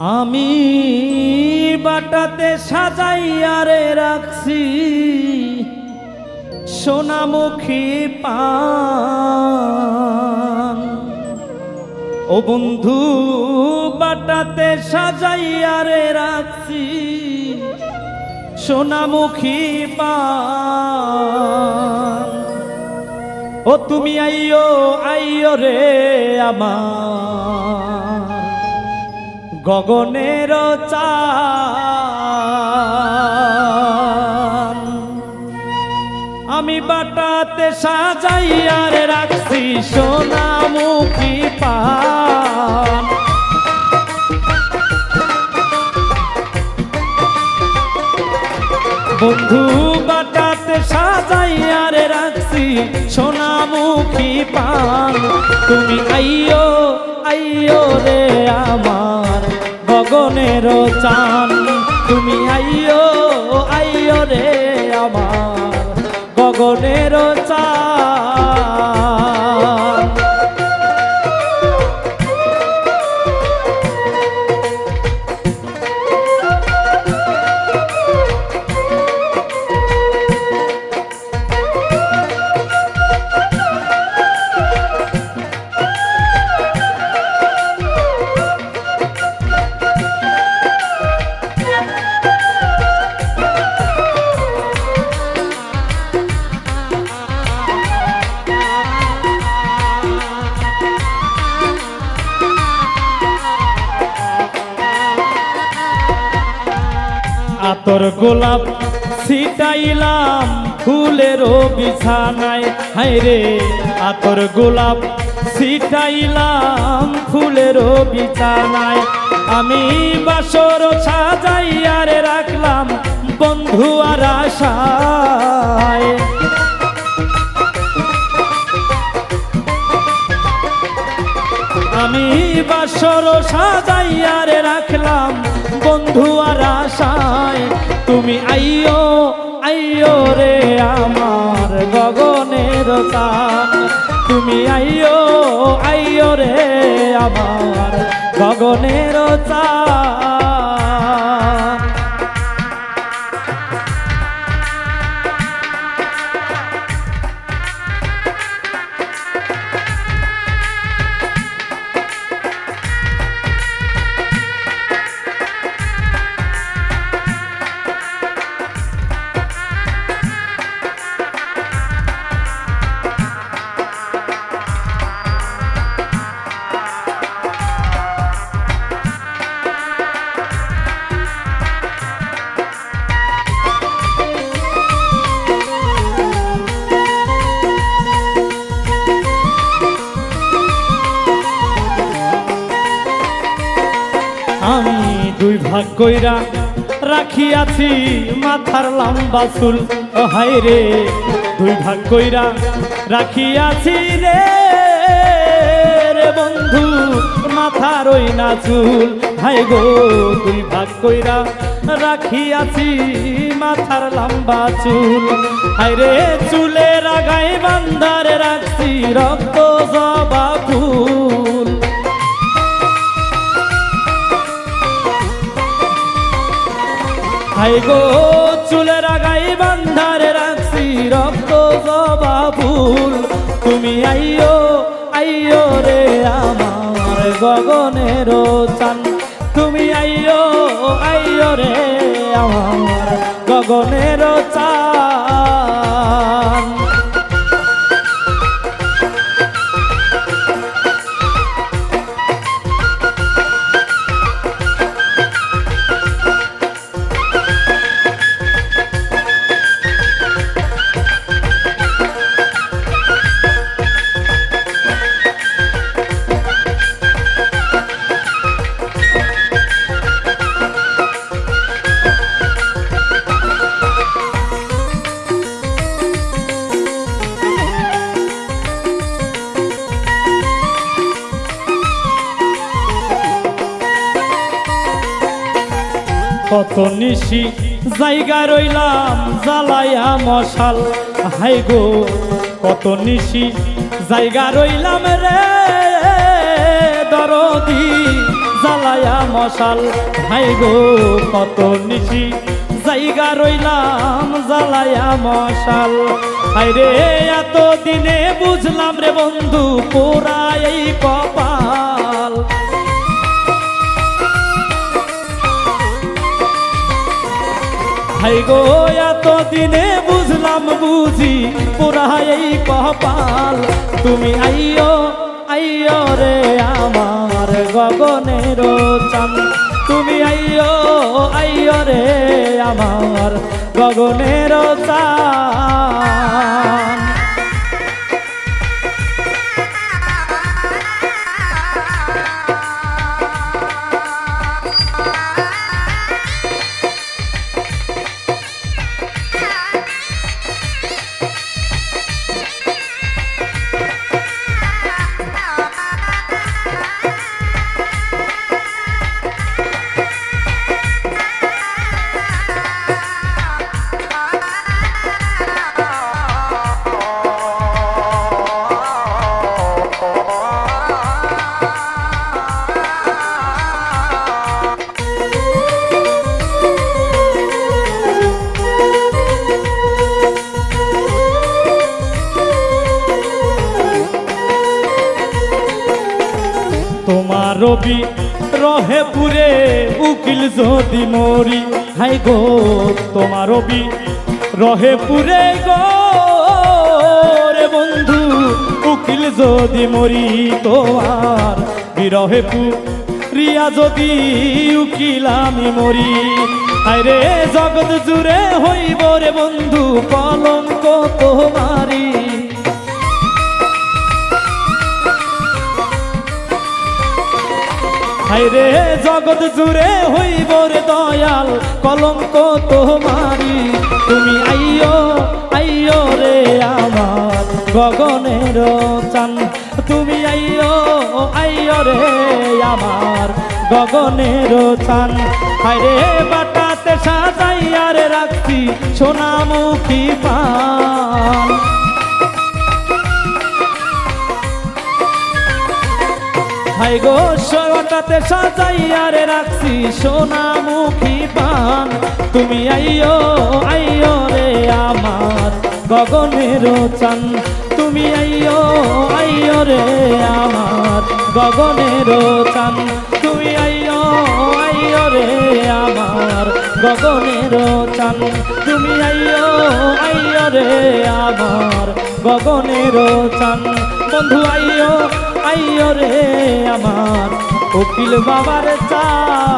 আমি বাটাতে সাজাইয়া রে রাখছি সোনামুখী পান। ও বন্ধু বাটাতে সাজাইয়া রে রাখছি সোনামুখী পান। ও তুমি আইয়ো আইয়ো রে আমার গগনের চাঁদ। আমি বাটাতে সাজাইয়া রে রাখছি সোনামুখী পান। বন্ধু বাটাতে সাজাইয়া রে রাখছি সোনামুখী পান। তুমি আইয়ো আইয়ো রে আমার গগনের চাঁদ। তুমি আইয়ো আইয়ো রে আমার গগনের চাঁদ। আতর গোলাপ ছিটাইলাম ফুলের বিছানায়। হায়রে আতর গোলাপ ছিটাইলাম ফুলের বিছানায়। আমি বাসর সাজাইয়া রে রাখলাম বন্ধু আর আশায়। আমি বাসর সাজাইয়া রে রাখলাম বন্ধু আর আশায়। তুমি আইয়ো আইয়ো রে আমার গগনের চাঁদ। তুমি আইয়ো আইয়ো রে আমার গগনের চাঁদ। আমি দুই ভাগ কইরা রাখিয়াছি মাথার লম্বা চুল। ও হায় রে দুই ভাগ কইরা রাখিয়াছি রে রে বন্ধু মাথার ওই না চুল। হায় গো দুই ভাগ কইরা রাখিয়াছি মাথার লম্বা চুল। হায় রে চুলের আগায় বান্ধারে রাখছি রক্ত জবা ফুল। হায় গো চুলের আগাই বান্ধারে রাখছি রক্ত জবা ফুল। তুমি আইয়ো আইয়ো রে আমার গগনের চাঁদ। তুমি আইয়ো আইয়ো রে আমার গগনের চাঁদ। কত নিশি জায়গা রইলাম জ্বালাইয়া মশাল। হায় গো কত নিশি জায়গা রইলাম রে দরদি জ্বালাইয়া জ্বালায়া মশাল হাই গো কত নিশি জায়গা রইলাম জ্বালায়া মশাল হাইরে এত দিনে বুঝলাম রে বন্ধু পোড়া এই কপাল হাই গো এত দিনে বুঝলাম বুঝি পোড়া এই কপাল তুমি আইও আইও রে আমার গগনের চাঁদ তুমি আইও আইও রে আমার গগনের চাঁদ তোমার রবি রহে পুরে উকিল যদি মরি হাই গো তোমার রবি রহে পুরে গো রে বন্ধু উকিল যদি মরি তোমার বিরহে পুরিয়া যদি উকিল আমি মরি আরে জগৎ জুড়ে হইব রে বন্ধু কলঙ্ক তোমারি হাইরে জগৎ জুড়ে হইব রে দয়াল কলঙ্ক তোমারি তুমি আইও আইও রে আমার গগনের চান তুমি আইও আইও রে আমার গগনের চান হাইরে বাটাতে সাজাইয়া রে রাখছি সোনামুখী পান হাই গো সোনাটাতে সাজাইয়া রে রাখছি সোনামুখী পান তুমি আইও আইও রে আমার গগনের চান তুমি আইও আইও রে আমার গগনের চান তুমি আইও আইও রে আমার গগনের চান তুমি আইও আইও রে আমার গগনের চান বন্ধু আইও আইও রে আমার উকিল বাবার চান